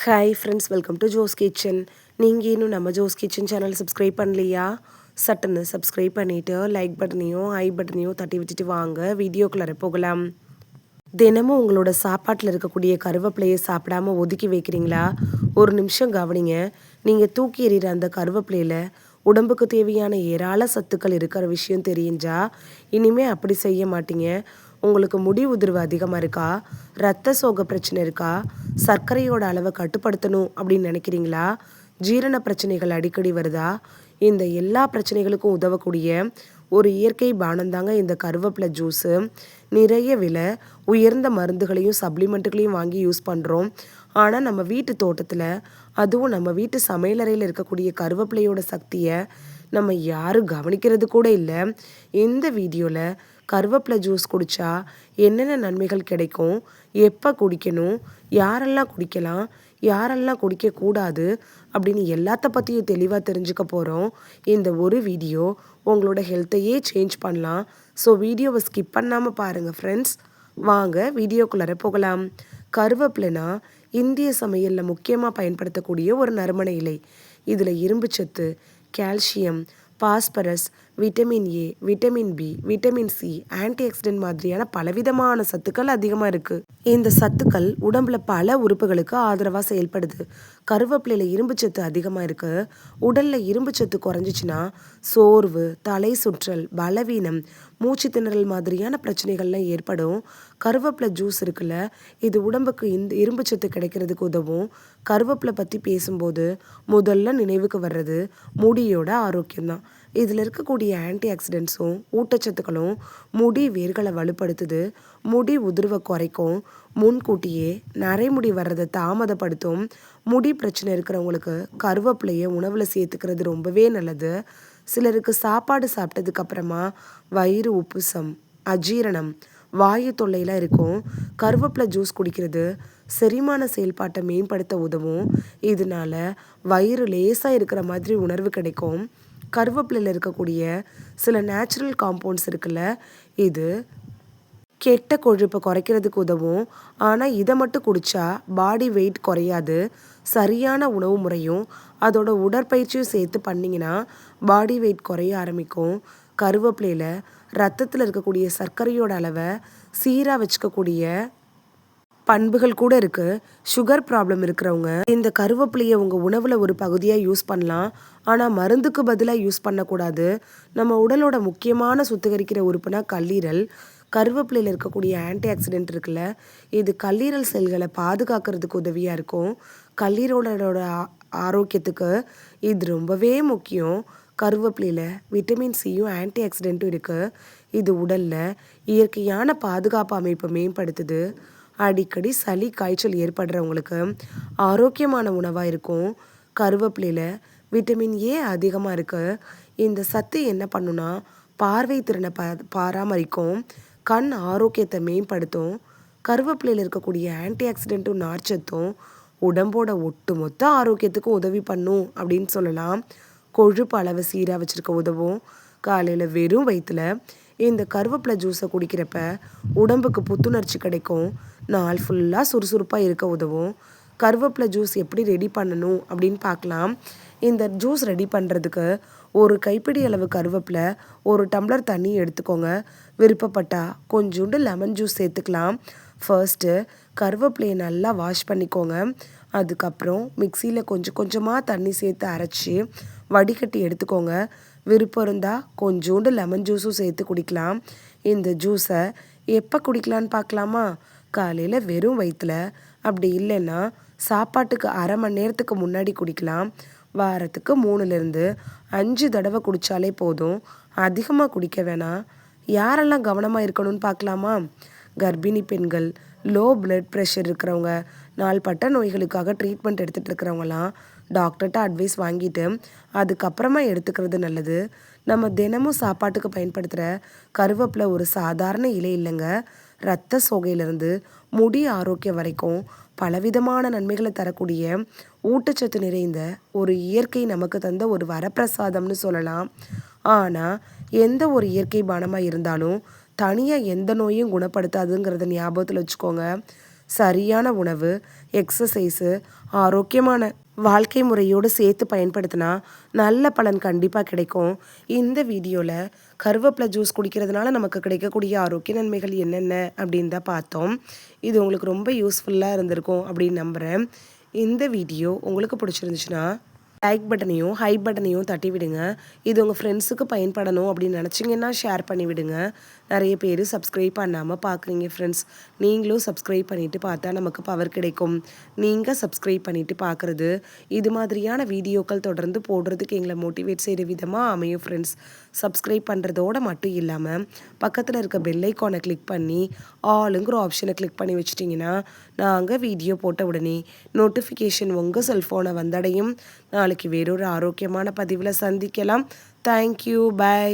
Hi friends, welcome to Jo's kitchen. நீங்கள் இன்னும் நம்ம ஜோஸ் கிச்சன் சேனல் சப்ஸ்கிரைப் பண்ணலையா? சட்டுன்னு சப்ஸ்கிரைப் பண்ணிவிட்டு லைக் பட்டனையும் பட்டனையும் தட்டி விட்டுட்டு வாங்க வீடியோக்குள்ளே போகலாம். தினமும் உங்களோட சாப்பாட்டில் இருக்கக்கூடிய கருவேப்பிலையை சாப்பிடாம ஒதுக்கி வைக்கிறீங்களா? ஒரு நிமிஷம் கவனிங்க. நீங்கள் தூக்கி எறிகிற அந்த கருவேப்பிலையில் உடம்புக்கு தேவையான ஏராள சத்துக்கள் இருக்கிற விஷயம் தெரிஞ்சா இனிமேல் அப்படி செய்ய மாட்டீங்க. உங்களுக்கு முடி உதிர்வு அதிகமாக இருக்கா? இரத்த சோகை பிரச்சனை இருக்கா? சர்க்கரையோட அளவை கட்டுப்படுத்தணும் அப்படின்னு நினைக்கிறீங்களா? ஜீரண பிரச்சனைகள் அடிக்கடி வருதா? இந்த எல்லா பிரச்சனைகளுக்கும் உதவக்கூடிய ஒரு இயற்கை பானம் தாங்க இந்த கருவேப்பிலை ஜூஸு. நிறைய விலை உயர்ந்த மருந்துகளையும் சப்ளிமெண்ட்டுகளையும் வாங்கி யூஸ் பண்ணுறோம். ஆனால் நம்ம வீட்டு தோட்டத்தில், அதுவும் நம்ம வீட்டு சமையலறையில் இருக்கக்கூடிய கருவேப்பிலையோட சக்தியை நம்ம யாரும் கவனிக்கிறது கூட இல்லை. இந்த வீடியோவில் கருவேப்பிலை ஜூஸ் குடித்தா என்னென்ன நன்மைகள் கிடைக்கும், எப்போ குடிக்கணும், யாரெல்லாம் குடிக்கலாம், யாரெல்லாம் குடிக்கக்கூடாது அப்படின்னு எல்லாத்த பற்றியும் தெளிவாக தெரிஞ்சுக்க போகிறோம். இந்த ஒரு வீடியோ உங்களோட ஹெல்த்தையே சேஞ்ச் பண்ணலாம். ஸோ வீடியோவை ஸ்கிப் பண்ணாமல் பாருங்கள் ஃப்ரெண்ட்ஸ். வாங்க வீடியோக்குள்ளார போகலாம். கருவேப்பிலைனா இந்திய சமையலில் முக்கியமாக பயன்படுத்தக்கூடிய ஒரு நறுமண இலை. இதில் இரும்புச்சத்து, calcium, phosphorus, vitamin A, vitamin B, vitamin C, anti oxidant மாதிரியான பலவிதமான சத்துக்கள் அதிகமாக இருக்குது. இந்த சத்துக்கள் உடம்புல பல உறுப்புகளுக்கு ஆதரவாக செயல்படுது. கருவேப்பிலையில் இரும்புச்சத்து அதிகமாக இருக்குது. உடலில் இரும்புச்சத்து குறைஞ்சிச்சின்னா சோர்வு, தலை சுற்றல், பலவீனம், மூச்சு திணறல் மாதிரியான பிரச்சனைகள்லாம் ஏற்படும். கருவேப்பிலை ஜூஸ் இருக்குல்ல, இது உடம்புக்கு இந்த இரும்புச்சத்து கிடைக்கிறதுக்கு உதவும். கருவேப்பிலை பற்றி பேசும்போது முதல்ல நினைவுக்கு வர்றது முடியோட ஆரோக்கியம்தான். இதில் இருக்கக்கூடிய ஆன்டி ஆக்சிடென்ட்ஸும் ஊட்டச்சத்துக்களும் முடி வேர்களை வலுப்படுத்துது, முடி உதிர்வை குறைக்கும், முன்கூட்டியே நரைமுடி வர்றதை தாமதப்படுத்தும். முடி பிரச்சனை இருக்கிறவங்களுக்கு கருவேப்பிலையை உணவில் சேர்த்துக்கிறது ரொம்பவே நல்லது. சிலருக்கு சாப்பாடு சாப்பிட்டதுக்கு அப்புறமா வயிறு உப்புசம், அஜீரணம், வாயு தொல்லையெல்லாம் இருக்கும். கருவேப்பிலை ஜூஸ் குடிக்கிறது செரிமான செயல்பாட்டை மேம்படுத்த உதவும். இதனால வயிறு லேசாக இருக்கிற மாதிரி உணர்வு கிடைக்கும். கருவேப்பிலையில் இருக்கக்கூடிய சில நேச்சுரல் காம்பவுண்ட்ஸ் இருக்குல்ல, இது கெட்ட கொழுப்பை குறைக்கிறதுக்கு உதவும். ஆனால் இதை மட்டும் குடித்தா பாடி வெயிட் குறையாது. சரியான உணவு முறையும் அதோட உடற்பயிற்சியும் சேர்த்து பண்ணிங்கன்னா பாடி வெயிட் குறைய ஆரம்பிக்கும். கருவேப்பிலையில் ரத்தத்தில் இருக்கக்கூடிய சர்க்கரையோட அளவை சீராக வச்சுக்கக்கூடிய பண்புகள் கூட இருக்குது. சுகர் ப்ராப்ளம் இருக்கிறவங்க இந்த கருவேப்பிலையை உங்கள் உணவில் ஒரு பகுதியாக யூஸ் பண்ணலாம். ஆனால் மருந்துக்கு பதிலாக யூஸ் பண்ணக்கூடாது. நம்ம உடலோட முக்கியமான சுத்திகரிக்கிற உறுப்புனா கல்லீரல். கருவேப்பிலையில் இருக்கக்கூடிய ஆன்டி ஆக்சிடென்ட் இருக்குல்ல, இது கல்லீரல் செல்களை பாதுகாக்கிறதுக்கு உதவியாக இருக்கும். கல்லீரலோட ஆரோக்கியத்துக்கு இது ரொம்பவே முக்கியம். கருவேப்பிலையில் விட்டமின் சியும் ஆன்டி ஆக்சிடென்ட்டும் இருக்குது. இது உடலில் இயற்கையான பாதுகாப்பு அமைப்பை மேம்படுத்துது. அடிக்கடி சளி காய்ச்சல் ஏற்படுறவங்களுக்கு ஆரோக்கியமான உணவாக இருக்கும். கருவேப்பிலையில் விட்டமின் ஏ அதிகமாக இருக்குது. இந்த சத்து என்ன பண்ணுன்னா பார்வை திறனை பராமரிக்கும், கண் ஆரோக்கியத்தை மேம்படுத்தும். கருவேப்பிலையில் இருக்கக்கூடிய ஆன்டி ஆக்சிடென்ட்டும் நார்ச்சத்தும் உடம்போட ஒட்டுமொத்த ஆரோக்கியத்துக்கும் உதவி பண்ணும் அப்படின்னு சொல்லலாம். கொழுப்பு அளவை சீராக வச்சுருக்க உதவும். காலையில் வெறும் வயிற்றில் இந்த கருவேப்பிலை ஜூஸை குடிக்கிறப்ப உடம்புக்கு புத்துணர்ச்சி கிடைக்கும். நாள் ஃபுல்லாக சுறுசுறுப்பாக இருக்க உதவும். கருவேப்பிலை ஜூஸ் எப்படி ரெடி பண்ணணும் அப்படின்னு பார்க்கலாம். இந்த ஜூஸ் ரெடி பண்ணுறதுக்கு ஒரு கைப்பிடி அளவு கருவேப்பிலை, ஒரு டம்ளர் தண்ணி எடுத்துக்கோங்க. விருப்பப்பட்டால் கொஞ்சோண்டு லெமன் ஜூஸ் சேர்த்துக்கலாம். ஃபர்ஸ்ட்டு கருவேப்பிலையை நல்லா வாஷ் பண்ணிக்கோங்க. அதுக்கப்புறம் மிக்சியில் கொஞ்சம் கொஞ்சமாக தண்ணி சேர்த்து அரைச்சி வடிகட்டி எடுத்துக்கோங்க. விருப்பம் இருந்தால் கொஞ்சோண்டு லெமன் ஜூஸும் சேர்த்து குடிக்கலாம். இந்த ஜூஸை எப்போ குடிக்கலான்னு பார்க்கலாமா? காலையில் வெறும் வயிற்றில், அப்படி இல்லைன்னா சாப்பாட்டுக்கு அரை மணி நேரத்துக்கு முன்னாடி குடிக்கலாம். வாரத்துக்கு 3லேருந்து 5 தடவை குடித்தாலே போதும். அதிகமாக குடிக்க வேணாம். யாரெல்லாம் கவனமாக இருக்கணும்னு பார்க்கலாமா? கர்ப்பிணி பெண்கள், லோ பிளட் ப்ரெஷர் இருக்கிறவங்க, நாள்பட்ட நோய்களுக்காக ட்ரீட்மெண்ட் எடுத்துகிட்டு இருக்கிறவங்களாம் டாக்டர்கிட்ட அட்வைஸ் வாங்கிட்டு அதுக்கப்புறமா எடுத்துக்கிறது நல்லது. நம்ம தினமும் சாப்பாட்டுக்கு பயன்படுத்துகிற கருவேப்பிலை ஒரு சாதாரண இலை இல்லைங்க. இரத்த சோகையிலிருந்து முடி ஆரோக்கியம் வரைக்கும் பலவிதமான நன்மைகளை தரக்கூடிய ஊட்டச்சத்து நிறைந்த ஒரு இயற்கை நமக்கு தந்த ஒரு வரப்பிரசாதம்னு சொல்லலாம். ஆனால் எந்த ஒரு இயற்கை பானமாக இருந்தாலும் தனியாக எந்த நோயும் குணப்படுத்தாதுங்கிறத ஞாபகத்தில் வச்சுக்கோங்க. சரியான உணவு, எக்ஸசைஸு, ஆரோக்கியமான வாழ்க்கை முறையோடு சேர்த்து பயன்படுத்தினா நல்ல பலன் கண்டிப்பாக கிடைக்கும். இந்த வீடியோவில் கருவேப்பிலை ஜூஸ் குடிக்கிறதுனால நமக்கு கிடைக்கக்கூடிய ஆரோக்கிய நன்மைகள் என்னென்ன அப்படின்னு தான் பார்த்தோம். இது உங்களுக்கு ரொம்ப யூஸ்ஃபுல்லாக இருந்திருக்கும் அப்படின்னு நம்புகிறேன். இந்த வீடியோ உங்களுக்கு பிடிச்சிருந்துச்சுன்னா லைக் பட்டனையும் ஹை பட்டனையும் தட்டி விடுங்க. இது உங்கள் ஃப்ரெண்ட்ஸுக்கு பயன்படணும் அப்படின்னு நினச்சிங்கன்னா ஷேர் பண்ணி விடுங்க. நிறைய பேர் சப்ஸ்கிரைப் பண்ணாமல் பார்க்குறீங்க ஃப்ரெண்ட்ஸ். நீங்களும் சப்ஸ்கிரைப் பண்ணிவிட்டு பார்த்தா நமக்கு பவர் கிடைக்கும். நீங்கள் சப்ஸ்கிரைப் பண்ணிவிட்டு பார்க்குறது இது மாதிரியான வீடியோக்கள் தொடர்ந்து போடுறதுக்கு எங்களை மோட்டிவேட் செய்கிற விதமாக அமையும் ஃப்ரெண்ட்ஸ். சப்ஸ்கிரைப் பண்ணுறதோடு மட்டும் இல்லாமல் பக்கத்தில் இருக்க பெல் ஐக்கானை கிளிக் பண்ணி ஆளுங்கிற ஆப்ஷனை கிளிக் பண்ணி வச்சிட்டிங்கன்னா நாங்கள் வீடியோ போட்ட உடனே நோட்டிஃபிகேஷன் உங்கள் செல்ஃபோனை வந்தடையும். நாளைக்கு வேறொரு ஆரோக்கியமான பதிவில் சந்திக்கலாம். தேங்க்யூ. பை.